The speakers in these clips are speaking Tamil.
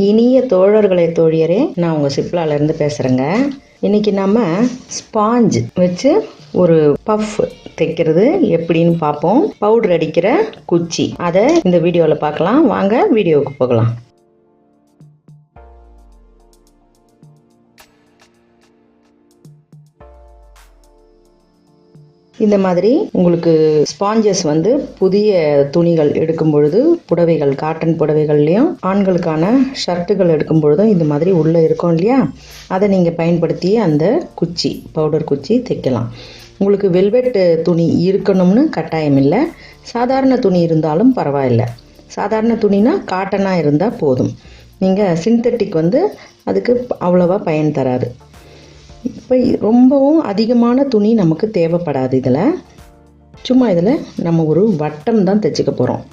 இனிய தோழர்களே தோழியரே, நான் உங்கள் சிப்லாலேருந்து பேசுகிறேங்க. இன்றைக்கி நம்ம ஸ்பாஞ்ச் வச்சு ஒரு பஃப் தைக்கிறது எப்படின்னு பார்ப்போம். பவுடர் அடிக்கிற குச்சி, அதை இந்த வீடியோவில் பார்க்கலாம். வாங்க வீடியோவுக்கு போகலாம். இந்த மாதிரி உங்களுக்கு ஸ்பாஞ்சஸ் புதிய துணிகள் எடுக்கும் பொழுது, புடவைகள், காட்டன் புடவைகள்லையும் ஆண்களுக்கான ஷர்ட்டுகள் எடுக்கும் பொழுதும் இந்த மாதிரி உள்ளே இருக்கும் இல்லையா, அதை நீங்கள் பயன்படுத்தி அந்த குச்சி, பவுடர் குச்சி தைக்கலாம். உங்களுக்கு வெல்வெட் துணி இருக்கணும்னு கட்டாயம் இல்லை. சாதாரண துணி இருந்தாலும் பரவாயில்லை. சாதாரண துணினா காட்டனாக இருந்தால் போதும். நீங்கள் சிந்தட்டிக் அதுக்கு அவ்வளோவா பயன் தராது. இப்போ ரொம்பவும் அதிகமான துணி நமக்கு தேவைப்படாது. சும்மா இதில் நம்ம ஒரு வட்டம் தான் தைச்சிக்க போகிறோம்.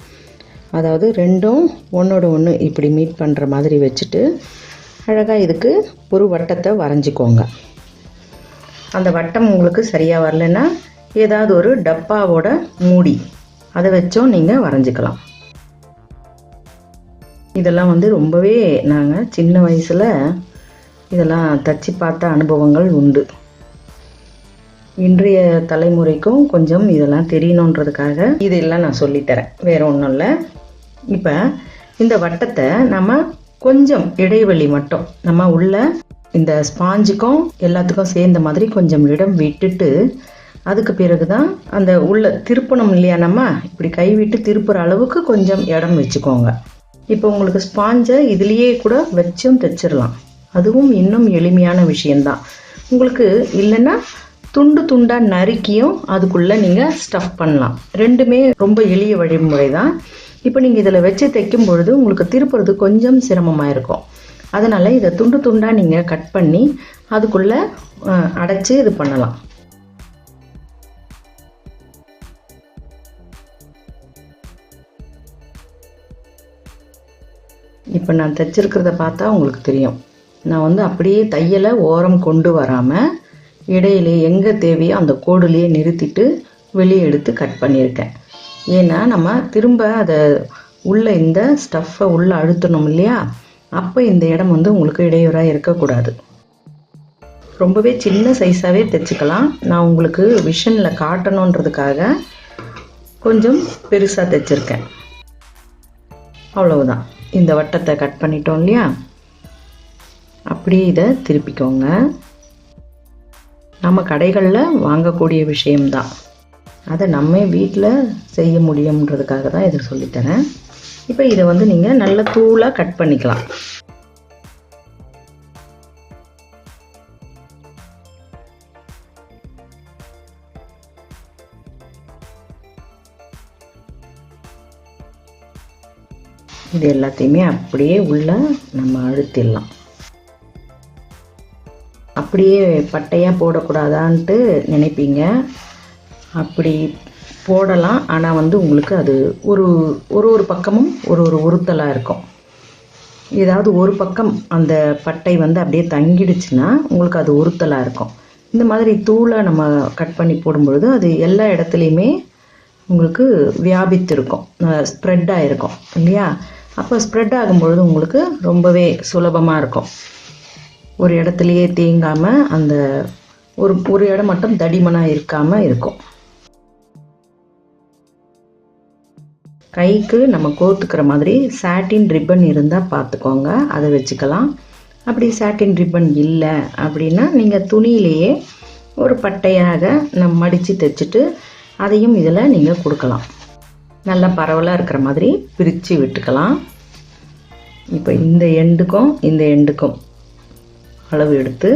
அதாவது ரெண்டும் ஒன்றோட ஒன்று இப்படி மீட் பண்ணுற மாதிரி வச்சுட்டு அழகாக இதுக்கு ஒரு வட்டத்தை வரைஞ்சிக்கோங்க. அந்த வட்டம் உங்களுக்கு சரியாக வரலைன்னா ஏதாவது ஒரு டப்பாவோட மூடி அதை வச்சும் நீங்கள் வரைஞ்சிக்கலாம். இதெல்லாம் ரொம்பவே நாங்கள் சின்ன வயசில் இதெல்லாம் தச்சு பார்த்த அனுபவங்கள் உண்டு. இன்றைய தலைமுறைக்கும் கொஞ்சம் இதெல்லாம் தெரியணுன்றதுக்காக இதெல்லாம் நான் சொல்லித்தரேன், வேறு ஒன்றும் இல்லை. இப்போ இந்த வட்டத்தை நம்ம கொஞ்சம் இடைவெளி மட்டும் நம்ம உள்ள இந்த ஸ்பாஞ்சுக்கும் எல்லாத்துக்கும் சேர்ந்த மாதிரி கொஞ்சம் இடம் விட்டுட்டு, அதுக்கு பிறகு தான் அந்த உள்ள திருப்பணும் இல்லையா, நம்ம இப்படி கைவிட்டு திருப்புற அளவுக்கு கொஞ்சம் இடம் வச்சுக்கோங்க. இப்போ உங்களுக்கு ஸ்பாஞ்சை இதுலேயே கூட வச்சும் தைச்சிடலாம். அதுவும் இன்னும் எளிமையான விஷயந்தான். உங்களுக்கு இல்லைன்னா துண்டு துண்டாக நறுக்கியும் அதுக்குள்ளே நீங்கள் ஸ்டஃப் பண்ணலாம். ரெண்டுமே ரொம்ப எளிய வழிமுறை தான். இப்போ நீங்கள் இதில் வச்சு தைக்கும் பொழுது உங்களுக்கு திருப்புறது கொஞ்சம் சிரமமாக இருக்கும். அதனால் இதை துண்டு துண்டாக நீங்கள் கட் பண்ணி அதுக்குள்ளே அடைச்சி இது பண்ணலாம். இப்போ நான் தைச்சிருக்கிறத பார்த்தா உங்களுக்கு தெரியும். நான் அப்படியே தையலை ஓரம் கொண்டு வராமல் இடையிலே எங்கே தேவையோ அந்த கோடுலேயே நிறுத்திட்டு வெளியே எடுத்து கட் பண்ணியிருக்கேன். ஏன்னா நம்ம திரும்ப அதை உள்ளே இந்த ஸ்டஃப்பை உள்ளே அழுத்தணும் இல்லையா, அப்போ இந்த இடம் உங்களுக்கு இடையூறாக இருக்கக்கூடாது. ரொம்பவே சின்ன சைஸாகவே தைச்சிக்கலாம். நான் உங்களுக்கு விஷனில் காட்டணுன்றதுக்காக கொஞ்சம் பெருசாக தைச்சிருக்கேன். அவ்வளவுதான். இந்த வட்டத்தை கட் பண்ணிட்டோம் இல்லையா, அப்படியே இதை திருப்பிக்கோங்க. நம்ம கடைகளில் வாங்கக்கூடிய விஷயம்தான், அதை நம்ம வீட்டில் செய்ய முடியுன்றதுக்காக தான் இதை சொல்லித்தரேன். இப்போ இதை நீங்கள் நல்ல தூளாக கட் பண்ணிக்கலாம். இது எல்லாத்தையுமே அப்படியே உள்ள நம்ம அழுத்திடலாம். அப்படியே பட்டையாக போடக்கூடாதான்ட்டு நினைப்பீங்க. அப்படி போடலாம், ஆனால் உங்களுக்கு அது ஒரு பக்கமும் ஒரு உறுத்தலாக இருக்கும். ஏதாவது ஒரு பக்கம் அந்த பட்டை அப்படியே தங்கிடுச்சுன்னா உங்களுக்கு அது உறுத்தலாக இருக்கும். இந்த மாதிரி தூளை நம்ம கட் பண்ணி போடும்பொழுது அது எல்லா இடத்துலையுமே உங்களுக்கு வியாபித்திருக்கும், ஸ்ப்ரெட்டாக இருக்கும் இல்லையா. அப்போ ஸ்ப்ரெட் ஆகும்பொழுது உங்களுக்கு ரொம்பவே சுலபமாக இருக்கும். ஒரு இடத்துலையே தேங்காமல் அந்த ஒரு இடம் மட்டும் தடிமனாக இருக்காமல் இருக்கும். கைக்கு நம்ம கோத்துக்கிற மாதிரி சாட்டின் ரிப்பன் இருந்தால் பார்த்துக்கோங்க, அதை வச்சுக்கலாம். அப்படி சாட்டின் ரிப்பன் இல்லை அப்படின்னா நீங்கள் துணியிலேயே ஒரு பட்டையாக நம்ம மடித்து தைச்சிட்டு அதையும் இதில் நீங்கள் கொடுக்கலாம். நல்லா பரவலாக இருக்கிற மாதிரி பிரித்து விட்டுக்கலாம். இப்போ இந்த எண்டுக்கும் அளவு எடுத்து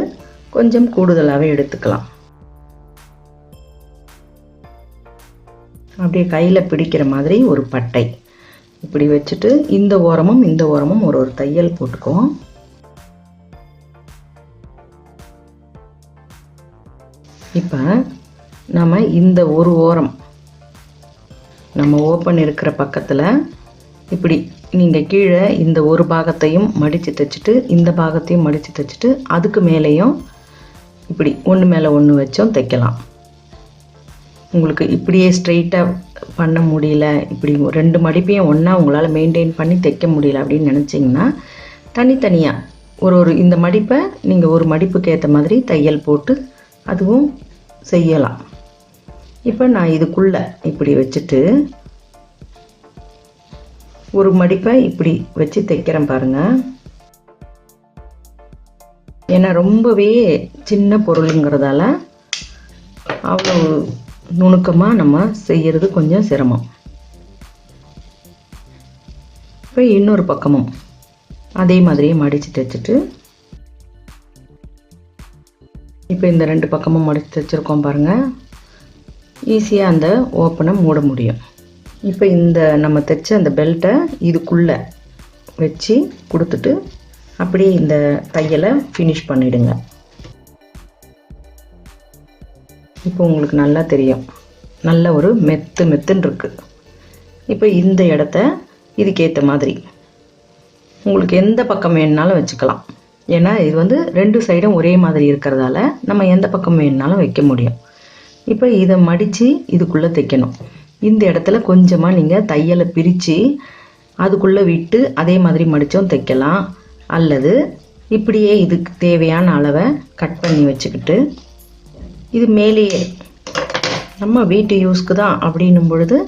கொஞ்சம் கூடுதலாகவே எடுத்துக்கலாம். அப்படியே கையில் பிடிக்கிற மாதிரி ஒரு பட்டை இப்படி வச்சுட்டு இந்த ஓரமும் ஒரு தையல் போட்டுக்குவோம். இப்போ நம்ம இந்த ஒரு ஓரம் நம்ம ஓப்பன் இருக்கிற பக்கத்தில் இப்படி நீங்கள் கீழே இந்த ஒரு பாகத்தையும் மடித்து தைச்சிட்டு இந்த பாகத்தையும் மடித்து தைச்சிட்டு அதுக்கு மேலேயும் இப்படி ஒன்று மேலே ஒன்று வச்சும் தைக்கலாம். உங்களுக்கு இப்படியே ஸ்ட்ரெயிட்டாக பண்ண முடியல, இப்படி ரெண்டு மடிப்பையும் ஒன்றா உங்களால் மெயின்டைன் பண்ணி தைக்க முடியல அப்படின்னு நினச்சிங்கன்னா தனித்தனியாக ஒரு இந்த மடிப்பை நீங்கள் ஒரு மடிப்புக்கு ஏற்ற மாதிரி தையல் போட்டு அதுவும் செய்யலாம். இப்போ நான் இதுக்குள்ளே இப்படி வச்சுட்டு ஒரு மடிப்பை இப்படி வச்சு தைக்கிறேன் பாருங்கள். ஏன்னா ரொம்பவே சின்ன பொருளுங்கிறதால அவ்வளோ நுணுக்கமாக நம்ம செய்கிறது கொஞ்சம் சிரமம். இப்போ இன்னொரு பக்கமும் அதே மாதிரியே மடித்து தைச்சிட்டு இப்போ இந்த 2 பக்கமும் மடித்து தைச்சிருக்கோம் பாருங்கள். ஈஸியாக அந்த ஓப்பனை மூட முடியும். இப்போ இந்த நம்ம தைச்ச அந்த பெல்ட்டை இதுக்குள்ளே வச்சு கொடுத்துட்டு அப்படியே இந்த தையலை ஃபினிஷ் பண்ணிவிடுங்க. இப்போ உங்களுக்கு நல்லா தெரியும், நல்ல ஒரு மெத்துன்னு இருக்குது. இப்போ இந்த இடத்த இதுக்கேற்ற மாதிரி உங்களுக்கு எந்த பக்கம் வேணுனாலும் வச்சுக்கலாம். ஏன்னா இது 2 சைடும் ஒரே மாதிரி இருக்கிறதால நம்ம எந்த பக்கம் வேணுனாலும் வைக்க முடியும். இப்போ இதை மடித்து இதுக்குள்ளே தைக்கணும். இந்த இடத்துல கொஞ்சமாக நீங்கள் தையலை பிரித்து அதுக்குள்ளே விட்டு அதே மாதிரி மடித்தும் தைக்கலாம். அல்லது இப்படியே இதுக்கு தேவையான அளவை கட் பண்ணி வச்சுக்கிட்டு இது மேலேயே நம்ம வீட்டு யூஸ்க்கு தான் அப்படின்னும் பொழுது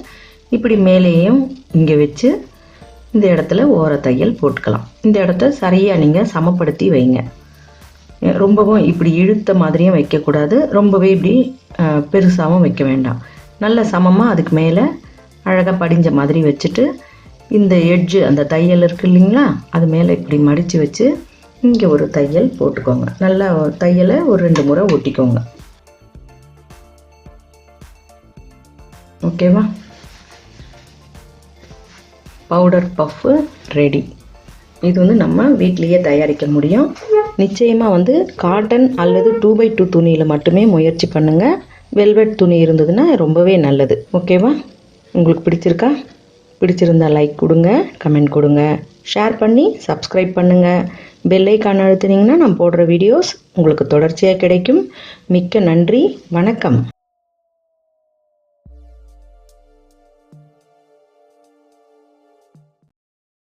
இப்படி மேலேயும் இங்கே வச்சு இந்த இடத்துல ஓர தையல் போட்டுக்கலாம். இந்த இடத்த சரியாக நீங்கள் சமப்படுத்தி வைங்க. ரொம்பவும் இப்படி இழுத்த மாதிரியும் வைக்கக்கூடாது, ரொம்பவே இப்படி பெருசாகவும் வைக்க வேண்டாம். நல்ல சமமாக அதுக்கு மேலே அழகாக படிஞ்ச மாதிரி வச்சுட்டு இந்த எட்ஜு அந்த தையல் இருக்குது இல்லைங்களா, அது மேலே இப்படி மடித்து வச்சு இங்கே ஒரு தையல் போட்டுக்கோங்க. நல்லா தையலை ஒரு 2 முறை ஒட்டிக்கோங்க. ஓகேவா? Powder puff ready. இது நம்ம வீட்லேயே தயாரிக்க முடியும். நிச்சயமாக காட்டன் அல்லது 2x2 துணியில் மட்டுமே முயற்சி பண்ணுங்கள். வெல்வெட் துணி இருந்ததுன்னா ரொம்பவே நல்லது. ஓகேவா? உங்களுக்கு பிடிச்சிருக்கா? பிடிச்சிருந்தா லைக் கொடுங்க, கமெண்ட் கொடுங்க, ஷேர் பண்ணி சப்ஸ்கிரைப் பண்ணுங்கள். பெல் ஐக்கான் அழுத்தினீங்கன்னா நான் போடுற வீடியோஸ் உங்களுக்கு தொடர்ச்சியாக கிடைக்கும். மிக்க நன்றி. வணக்கம்.